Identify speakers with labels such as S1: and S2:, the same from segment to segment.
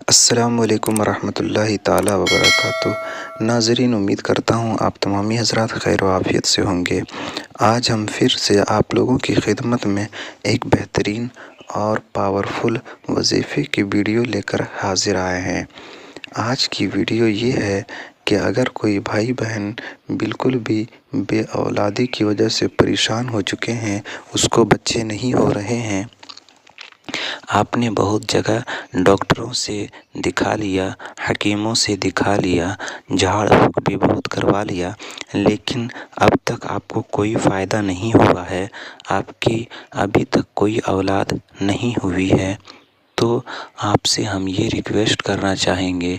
S1: السلام علیکم ورحمۃ اللہ تعالیٰ وبرکاتہ۔ ناظرین، امید کرتا ہوں آپ تمامی حضرات خیر و عافیت سے ہوں گے۔ آج ہم پھر سے آپ لوگوں کی خدمت میں ایک بہترین اور پاورفل وظیفے کی ویڈیو لے کر حاضر آئے ہیں۔ آج کی ویڈیو یہ ہے کہ اگر کوئی بھائی بہن بالکل بھی بے اولادی کی وجہ سے پریشان ہو چکے ہیں، اس کو بچے نہیں ہو رہے ہیں، آپ نے بہت جگہ ڈاکٹروں سے دکھا لیا، حکیموں سے دکھا لیا، جھاڑ پھونک بھی بہت کروا لیا، لیکن اب تک آپ کو کوئی فائدہ نہیں ہوا ہے، آپ کی ابھی تک کوئی اولاد نہیں ہوئی ہے، تو آپ سے ہم یہ ریکویسٹ کرنا چاہیں گے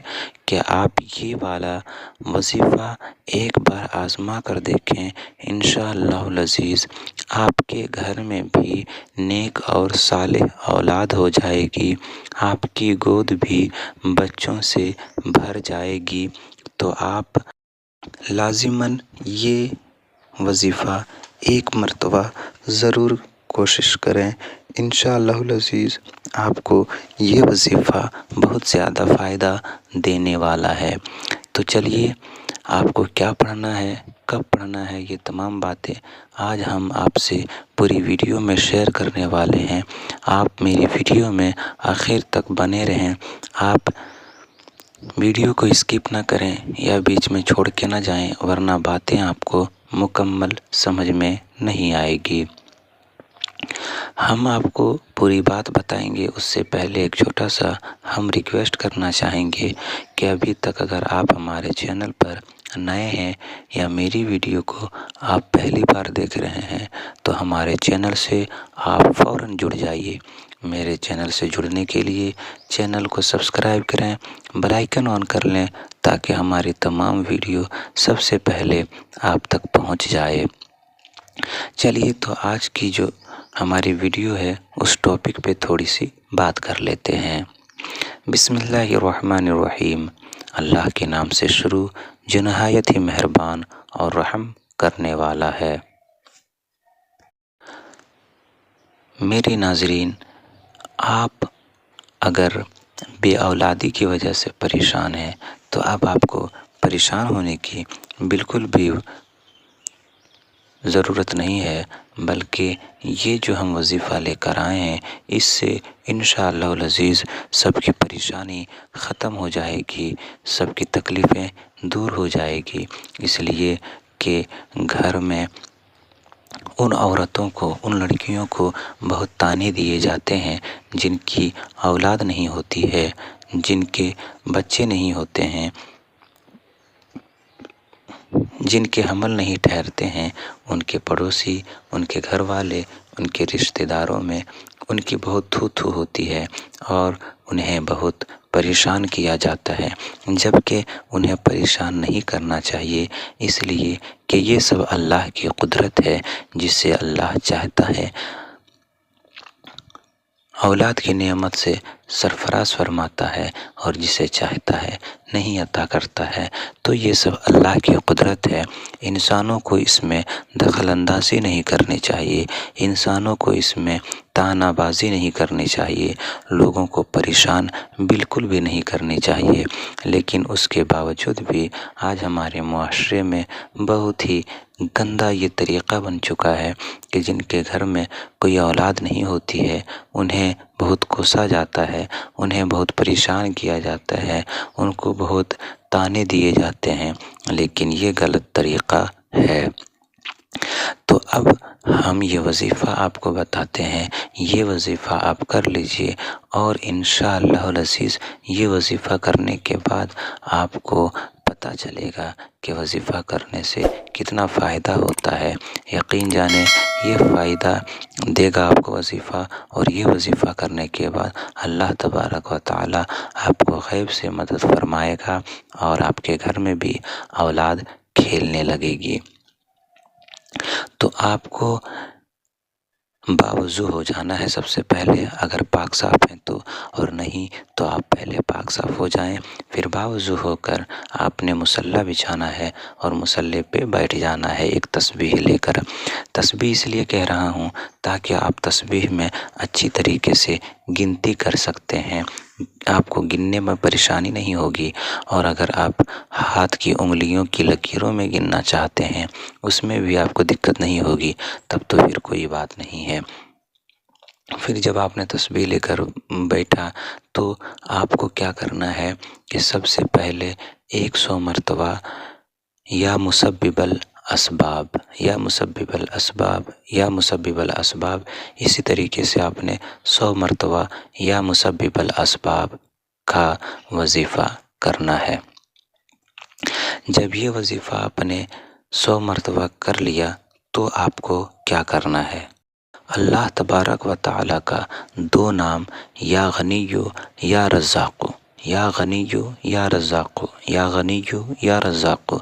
S1: کہ آپ یہ والا وظیفہ ایک بار آزما کر دیکھیں۔ انشاءاللہ العزیز آپ کے گھر میں بھی نیک اور صالح اولاد ہو جائے گی، آپ کی گود بھی بچوں سے بھر جائے گی۔ تو آپ لازماً یہ وظیفہ ایک مرتبہ ضرور کوشش کریں۔ انشاءاللہ العزیز آپ کو یہ وظیفہ بہت زیادہ فائدہ دینے والا ہے۔ تو چلیے، آپ کو کیا پڑھنا ہے، کب پڑھنا ہے، یہ تمام باتیں آج ہم آپ سے پوری ویڈیو میں شیئر کرنے والے ہیں۔ آپ میری ویڈیو میں آخر تک بنے رہیں، آپ ویڈیو کو اسکپ نہ کریں یا بیچ میں چھوڑ کے نہ جائیں، ورنہ باتیں آپ کو مکمل سمجھ میں نہیں آئے گی۔ ہم آپ کو پوری بات بتائیں گے، اس سے پہلے ایک چھوٹا سا ہم ریکویسٹ کرنا چاہیں گے کہ ابھی تک اگر آپ ہمارے چینل پر نئے ہیں یا میری ویڈیو کو آپ پہلی بار دیکھ رہے ہیں تو ہمارے چینل سے آپ فوراً جڑ جائیے۔ میرے چینل سے جڑنے کے لیے چینل کو سبسکرائب کریں، بیل آئیکن آن کر لیں تاکہ ہماری تمام ویڈیو سب سے پہلے آپ تک پہنچ جائے۔ چلیے، تو آج کی جو ہماری ویڈیو ہے اس ٹاپک پہ تھوڑی سی بات کر لیتے ہیں۔ بسم اللہ الرحمن الرحیم، اللہ کے نام سے شروع جو نہایت ہی مہربان اور رحم کرنے والا ہے۔ میرے ناظرین، آپ اگر بے اولادی کی وجہ سے پریشان ہیں تو اب آپ کو پریشان ہونے کی بالکل بھی ضرورت نہیں ہے، بلکہ یہ جو ہم وظیفہ لے کر آئے ہیں اس سے انشاءاللہ العزیز سب کی پریشانی ختم ہو جائے گی، سب کی تکلیفیں دور ہو جائے گی، اس لیے کہ گھر میں ان عورتوں کو، ان لڑکیوں کو بہت طعنے دیے جاتے ہیں جن کی اولاد نہیں ہوتی ہے، جن کے بچے نہیں ہوتے ہیں، جن کے حمل نہیں ٹھہرتے ہیں، ان کے پڑوسی، ان کے گھر والے، ان کے رشتہ داروں میں ان کی بہت تھو تھو ہوتی ہے اور انہیں بہت پریشان کیا جاتا ہے، جبکہ انہیں پریشان نہیں کرنا چاہیے، اس لیے کہ یہ سب اللہ کی قدرت ہے، جس سے اللہ چاہتا ہے اولاد کی نعمت سے سرفراز فرماتا ہے اور جسے چاہتا ہے نہیں عطا کرتا ہے۔ تو یہ سب اللہ کی قدرت ہے، انسانوں کو اس میں دخل اندازی نہیں کرنی چاہیے، انسانوں کو اس میں طعنہ بازی نہیں کرنی چاہیے، لوگوں کو پریشان بالکل بھی نہیں کرنی چاہیے۔ لیکن اس کے باوجود بھی آج ہمارے معاشرے میں بہت ہی گندا یہ طریقہ بن چکا ہے کہ جن کے گھر میں کوئی اولاد نہیں ہوتی ہے انہیں بہت کوسا جاتا ہے، انہیں بہت پریشان کیا جاتا ہے، ان کو بہت طعنے دیے جاتے ہیں، لیکن یہ غلط طریقہ ہے۔ تو اب ہم یہ وظیفہ آپ کو بتاتے ہیں، یہ وظیفہ آپ کر لیجئے اور انشاءاللہ العزیز یہ وظیفہ کرنے کے بعد آپ کو پتہ چلے گا کہ وظیفہ کرنے سے کتنا فائدہ ہوتا ہے۔ یقین جانیں یہ فائدہ دے گا آپ کو وظیفہ، اور یہ وظیفہ کرنے کے بعد اللہ تبارک و تعالی آپ کو غیب سے مدد فرمائے گا اور آپ کے گھر میں بھی اولاد کھیلنے لگے گی۔ تو آپ کو باوضو ہو جانا ہے سب سے پہلے، اگر پاک صاف ہیں تو، اور نہیں تو آپ پہلے پاک صاف ہو جائیں، پھر باوضو ہو کر آپ نے مصلی بچھانا ہے اور مصلی پہ بیٹھ جانا ہے ایک تسبیح لے کر۔ تسبیح اس لیے کہہ رہا ہوں تاکہ آپ تسبیح میں اچھی طریقے سے گنتی کر سکتے ہیں، آپ کو گننے میں پریشانی نہیں ہوگی، اور اگر آپ ہاتھ کی انگلیوں کی لکیروں میں گننا چاہتے ہیں اس میں بھی آپ کو دقت نہیں ہوگی، تب تو پھر کوئی بات نہیں ہے۔ پھر جب آپ نے تسبیح لے کر بیٹھا تو آپ کو کیا کرنا ہے کہ سب سے پہلے 100 مرتبہ یا مسبب الاسباب یا مسبب الاسباب یا مسبب الاسباب، اسی طریقے سے آپ نے 100 مرتبہ یا مسبب الاسباب کا وظیفہ کرنا ہے۔ جب یہ وظیفہ آپ نے 100 مرتبہ کر لیا تو آپ کو کیا کرنا ہے؟ اللہ تبارک و تعالیٰ کا 2 نام یا غنیو یا رزاقو، یا غنیو یا رزاقو، یا غنیو یا رزاقو،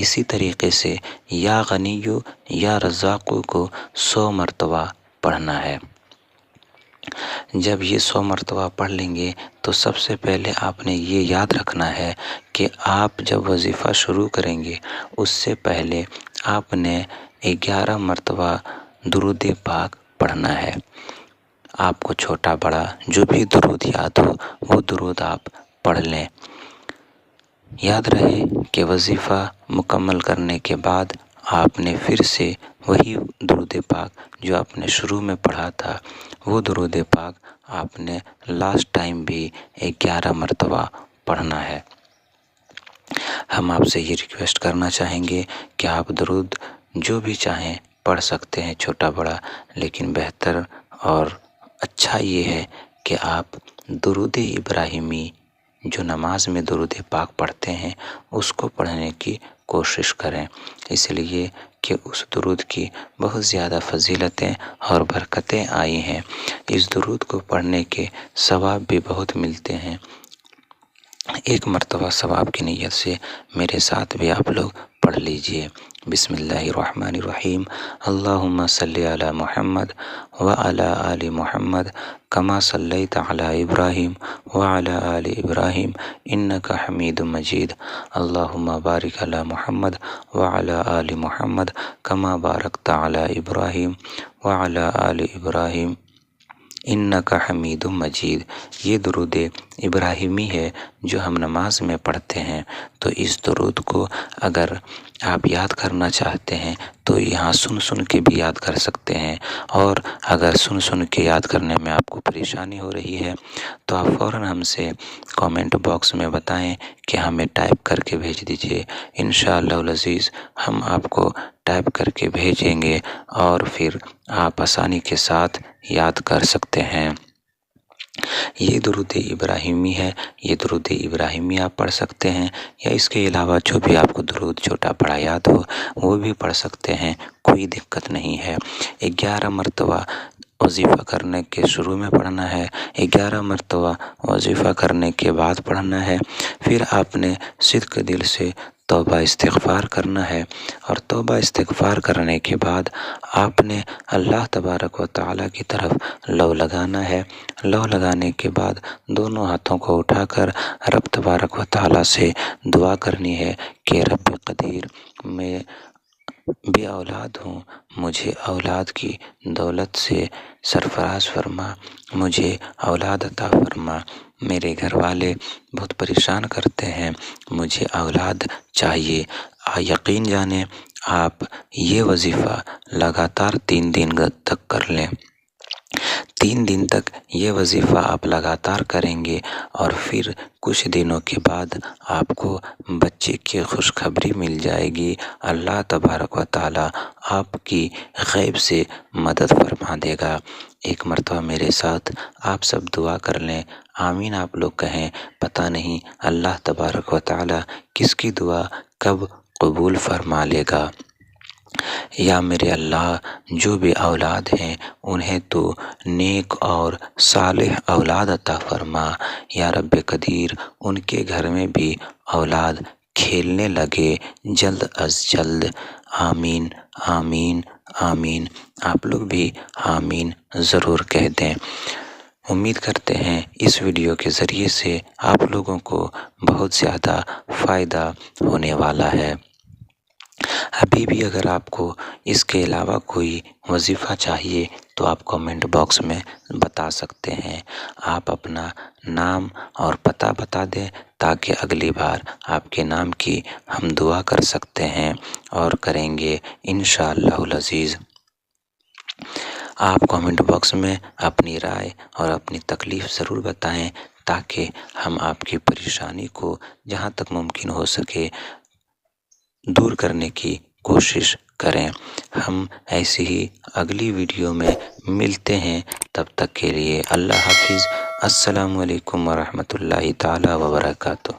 S1: اسی طریقے سے یا غنیو یا رزاقو کو 100 مرتبہ پڑھنا ہے۔ جب یہ 100 مرتبہ پڑھ لیں گے تو سب سے پہلے آپ نے یہ یاد رکھنا ہے کہ آپ جب وظیفہ شروع کریں گے اس سے پہلے آپ نے 11 مرتبہ درود پاک پڑھنا ہے۔ آپ کو چھوٹا بڑا جو بھی درود یاد ہو وہ درود آپ پڑھ لیں۔ یاد رہے کہ وظیفہ مکمل کرنے کے بعد آپ نے پھر سے وہی درود پاک جو آپ نے شروع میں پڑھا تھا وہ درود پاک آپ نے لاسٹ ٹائم بھی 11 مرتبہ پڑھنا ہے۔ ہم آپ سے یہ ریکویسٹ کرنا چاہیں گے کہ آپ درود جو بھی چاہیں پڑھ سکتے ہیں، چھوٹا بڑا، لیکن بہتر اور اچھا یہ ہے کہ آپ درود ابراہیمی جو نماز میں درود پاک پڑھتے ہیں اس کو پڑھنے کی کوشش کریں، اس لیے کہ اس درود کی بہت زیادہ فضیلتیں اور برکتیں آئی ہیں۔ اس درود کو پڑھنے کے ثواب بھی بہت ملتے ہیں۔ ایک مرتبہ ثواب کی نیت سے میرے ساتھ بھی آپ لوگ پڑھ لیجئے۔ بسم اللہ الرحمن الرحیم، اللہم صلی علی محمد وعلی آل محمد کما صلیت علی ابراہیم وعلی آل ابراہیم انک حمید مجید، اللہم بارک علی محمد وعلی آل محمد کما بارکت علی ابراہیم وعلی آل ابراہیم انک حمید مجید۔ یہ درود ابراہیمی ہے جو ہم نماز میں پڑھتے ہیں، تو اس درود کو اگر آپ یاد کرنا چاہتے ہیں تو یہاں سن کے بھی یاد کر سکتے ہیں، اور اگر سن کے یاد کرنے میں آپ کو پریشانی ہو رہی ہے تو آپ فوراً ہم سے کامنٹ باکس میں بتائیں کہ ہمیں ٹائپ کر کے بھیج دیجئے، انشاءاللہ العزیز ہم آپ کو ٹائپ کر کے بھیجیں گے اور پھر آپ آسانی کے ساتھ یاد کر سکتے ہیں۔ یہ درود ابراہیمی ہے، یہ درود ابراہیمی آپ پڑھ سکتے ہیں، یا اس کے علاوہ جو بھی آپ کو درود چھوٹا بڑا یاد ہو وہ بھی پڑھ سکتے ہیں، کوئی دقت نہیں ہے۔ 11 مرتبہ وظیفہ کرنے کے شروع میں پڑھنا ہے، 11 مرتبہ وظیفہ کرنے کے بعد پڑھنا ہے، پھر آپ نے صدق دل سے توبہ استغفار کرنا ہے، اور توبہ استغفار کرنے کے بعد آپ نے اللہ تبارک و تعالیٰ کی طرف لو لگانا ہے۔ لو لگانے کے بعد دونوں ہاتھوں کو اٹھا کر رب تبارک و تعالیٰ سے دعا کرنی ہے کہ رب قدیر، میں بے اولاد ہوں، مجھے اولاد کی دولت سے سرفراز فرما، مجھے اولاد عطا فرما، میرے گھر والے بہت پریشان کرتے ہیں، مجھے اولاد چاہیے۔ یقین جانیں آپ یہ وظیفہ لگاتار 3 دن تک کر لیں، 3 دن تک یہ وظیفہ آپ لگاتار کریں گے، اور پھر کچھ دنوں کے بعد آپ کو بچے کی خوشخبری مل جائے گی۔ اللہ تبارک و تعالیٰ آپ کی غیب سے مدد فرما دے گا۔ ایک مرتبہ میرے ساتھ آپ سب دعا کر لیں، آمین آپ لوگ کہیں، پتہ نہیں اللہ تبارک و تعالیٰ کس کی دعا کب قبول فرما لے گا۔ یا میرے اللہ، جو بھی اولاد ہیں انہیں تو نیک اور صالح اولاد عطا فرما، یا رب قدیر ان کے گھر میں بھی اولاد کھیلنے لگے جلد از جلد، آمین آمین آمین۔ آپ لوگ بھی آمین ضرور کہہ دیں۔ امید کرتے ہیں اس ویڈیو کے ذریعے سے آپ لوگوں کو بہت زیادہ فائدہ ہونے والا ہے۔ ابھی بھی اگر آپ کو اس کے علاوہ کوئی وظیفہ چاہیے تو آپ کمنٹ باکس میں بتا سکتے ہیں۔ آپ اپنا نام اور پتہ بتا دیں تاکہ اگلی بار آپ کے نام کی ہم دعا کر سکتے ہیں اور کریں گے انشاءاللہ العزیز۔ آپ کمنٹ باکس میں اپنی رائے اور اپنی تکلیف ضرور بتائیں تاکہ ہم آپ کی پریشانی کو جہاں تک ممکن ہو سکے دور کرنے کی کوشش کریں۔ ہم ایسی ہی اگلی ویڈیو میں ملتے ہیں، تب تک کے لیے اللہ حافظ۔ السلام علیکم ورحمۃ اللہ تعالیٰ وبرکاتہ۔